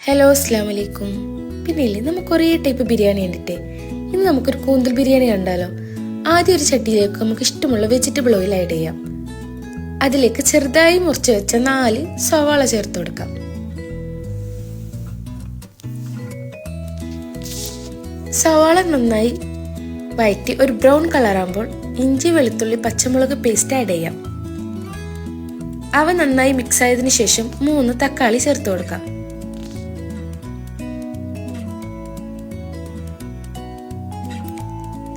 Hello അസ്സലാമു അലൈക്കും. പിന്നെ നമുക്ക് കുറേ ടൈപ്പ് ബിരിയാണി ഉണ്ടിട്ടേ. ഇന്ന് നമുക്കൊരു കൂന്തൽ ബിരിയാണി കണ്ടാലോ. ആദ്യം ഒരു ചട്ടിയിലേക്ക് നമുക്ക് ഇഷ്ടമുള്ള വെജിറ്റബിൾ ഓയിൽ ആഡ് ചെയ്യാം. അതിലേക്ക് ചെറുതായി മുറിച്ച് വെച്ച 4 സവാള ചേർത്ത് കൊടുക്കാം. സവാള നന്നായി വഴറ്റി ഒരു ബ്രൗൺ കളറാകുമ്പോൾ ഇഞ്ചി, വെളുത്തുള്ളി, പച്ചമുളക് പേസ്റ്റ് ആഡ് ചെയ്യാം. അവ നന്നായി മിക്സ് ആയതിനു ശേഷം 3 തക്കാളി ചേർത്ത് കൊടുക്കാം.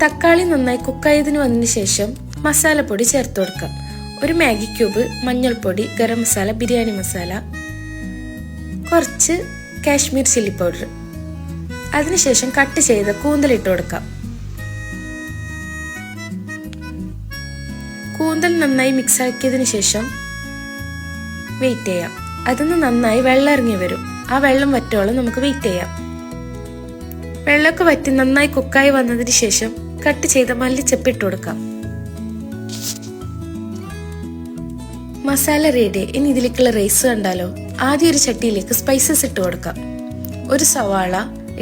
തക്കാളി നന്നായി കുക്കായതിന് വന്നതിന് ശേഷം മസാലപ്പൊടി ചേർത്ത് കൊടുക്കാം. ഒരു മാഗി ക്യൂബ്, മഞ്ഞൾപ്പൊടി, ഗരം മസാല, ബിരിയാണി മസാല, കുറച്ച് കാശ്മീർ ചില്ലി പൗഡർ. അതിനുശേഷം കട്ട് ചെയ്ത കൂന്തൽ ഇട്ട് കൊടുക്കാം. കൂന്തൽ നന്നായി മിക്സ് ആക്കിയതിനു ശേഷം വെയിറ്റ് ചെയ്യാം. അതിന് നന്നായി വെള്ളം ഇറങ്ങി വരും. ആ വെള്ളം വറ്റോളം നമുക്ക് വെയിറ്റ് ചെയ്യാം. വെള്ളമൊക്കെ വറ്റി നന്നായി കുക്കായി വന്നതിന് ശേഷം കട്ട് ചെയ്ത മല്ലിച്ചപ്പ് ഇട്ട് കൊടുക്കാം. മസാല റെഡി. ഇനി ഇതിലേക്കുള്ള റൈസ് കണ്ടാലോ. ആദ്യം ഒരു ചട്ടിയിലേക്ക് സ്പൈസസ് ഇട്ട് കൊടുക്കാം. ഒരു സവാള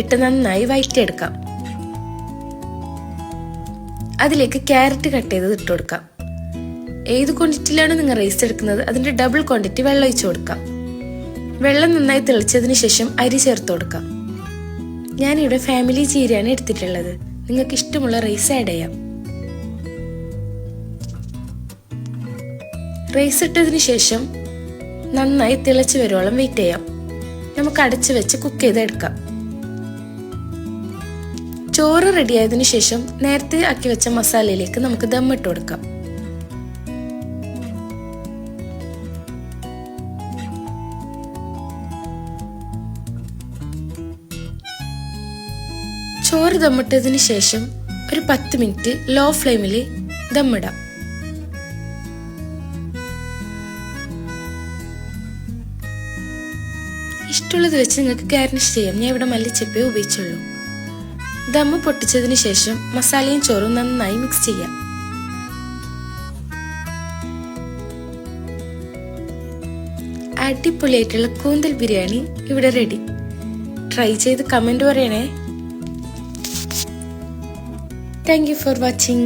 ഇട്ട് നന്നായി വഴറ്റിയെടുക്കാം. അതിലേക്ക് ക്യാരറ്റ് കട്ട് ചെയ്തത് ഇട്ട് കൊടുക്കാം. ഏത് ക്വാണ്ടിറ്റിയിലാണ് നിങ്ങൾ റൈസ് എടുക്കുന്നത് അതിന്റെ ഡബിൾ ക്വാണ്ടിറ്റി വെള്ളം ഒഴിച്ചു കൊടുക്കാം. വെള്ളം നന്നായി തിളച്ചതിന് ശേഷം അരി ചേർത്ത് കൊടുക്കാം. ഞാനിവിടെ ഫാമിലി ചീരയാണ് എടുത്തിട്ടുള്ളത്. നിങ്ങൾക്ക് ഇഷ്ടമുള്ള റൈസ് ആഡ് ചെയ്യാം. റൈസ് ഇട്ടതിന് ശേഷം നന്നായി തിളച്ചു വരുവോളം വെയിറ്റ് ചെയ്യാം. നമുക്ക് അടച്ചു വെച്ച് കുക്ക് ചെയ്തെടുക്കാം. ചോറ് റെഡിയായതിനു ശേഷം നേരത്തെ ആക്കി വെച്ച മസാലയിലേക്ക് നമുക്ക് ദമ്മിട്ട് കൊടുക്കാം. ചോറ് ദമ്മിട്ടതിന് ശേഷം ഒരു 10 മിനിറ്റ് ലോ ഫ്ലെയിമിൽ ദമ്മിടാം. ഇഷ്ടമുള്ളത് വെച്ച് നിങ്ങൾക്ക് ഗാർണിഷ് ചെയ്യാം. ഞാൻ ഇവിടെ മല്ലിച്ചപ്പേ ഉപയോഗിച്ചുള്ളൂ. ദമ്മ് പൊട്ടിച്ചതിന് ശേഷം മസാലയും ചോറും നന്നായി മിക്സ് ചെയ്യാം. അടിപൊളിയായിട്ടുള്ള കൂന്തൽ ബിരിയാണി ഇവിടെ റെഡി. ട്രൈ ചെയ്ത് കമന്റ് പറയണേ. Thank you for watching.